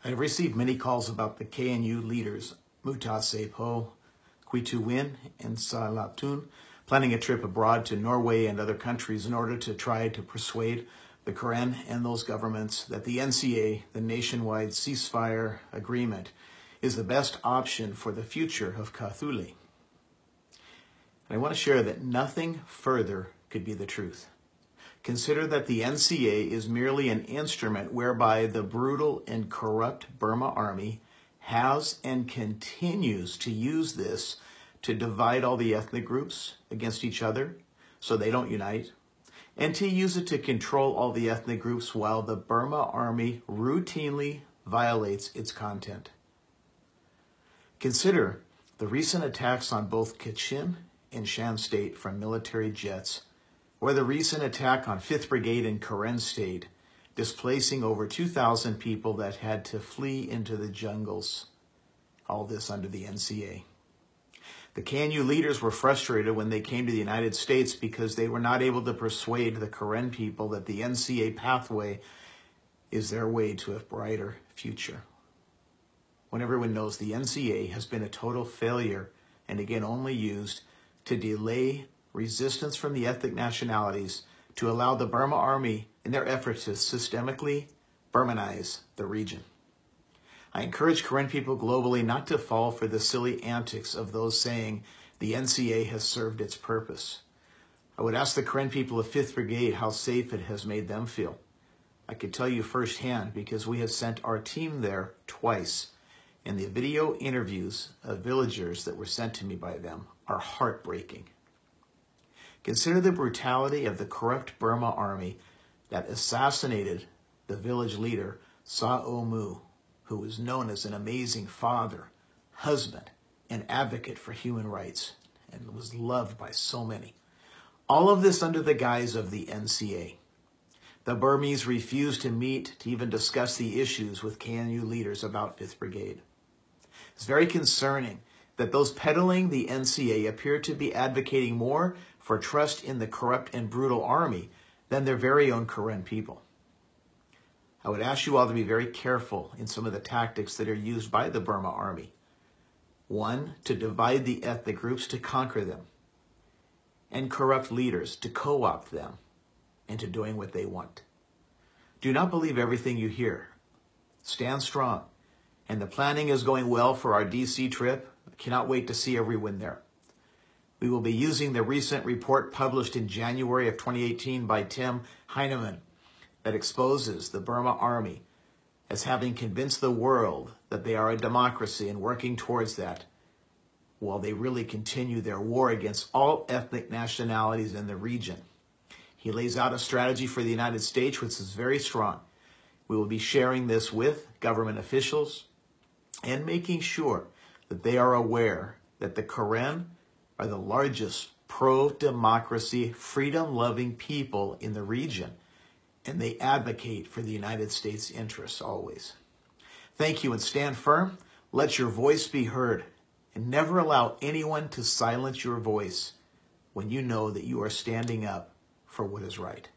I have received many calls about the KNU leaders, Mutase Po, Kwitu Win, and Salatun, planning a trip abroad to Norway and other countries in order to try to persuade the Karen and those governments that the NCA, the nationwide ceasefire agreement, is the best option for the future of Kathuli. And I want to share that nothing further could be the truth. Consider that the NCA is merely an instrument whereby the brutal and corrupt Burma army has and continues to use this to divide all the ethnic groups against each other so they don't unite, and to use it to control all the ethnic groups while the Burma army routinely violates its content. Consider the recent attacks on both Kachin and Shan State from military jets, or the recent attack on 5th Brigade in Karen State, displacing over 2,000 people that had to flee into the jungles. All this under the NCA. The KNU leaders were frustrated when they came to the United States because they were not able to persuade the Karen people that the NCA pathway is their way to a brighter future. When everyone knows the NCA has been a total failure and again only used to delay resistance from the ethnic nationalities to allow the Burma army in their effort to systemically Burmanize the region. I encourage Karen people globally not to fall for the silly antics of those saying the NCA has served its purpose. I would ask the Karen people of 5th Brigade how safe it has made them feel. I could tell you firsthand because we have sent our team there twice, and the video interviews of villagers that were sent to me by them are heartbreaking. Consider the brutality of the corrupt Burma army that assassinated the village leader, Sa O Mu, who was known as an amazing father, husband, and advocate for human rights, and was loved by so many. All of this under the guise of the NCA. The Burmese refused to meet to even discuss the issues with KNU leaders about 5th Brigade. It's very concerning that those peddling the NCA appear to be advocating more for trust in the corrupt and brutal army than their very own Karen people. I would ask you all to be very careful in some of the tactics that are used by the Burma army. 1, to divide the ethnic groups to conquer them, and corrupt leaders to co-opt them into doing what they want. Do not believe everything you hear. Stand strong. And the planning is going well for our DC trip. I cannot wait to see everyone there. We will be using the recent report published in January of 2018 by Tim Heinemann that exposes the Burma army as having convinced the world that they are a democracy and working towards that, while they really continue their war against all ethnic nationalities in the region. He lays out a strategy for the United States which is very strong. We will be sharing this with government officials and making sure that they are aware that the Karen are the largest pro-democracy, freedom-loving people in the region, and they advocate for the United States' interests always. Thank you, and stand firm. Let your voice be heard, and never allow anyone to silence your voice when you know that you are standing up for what is right.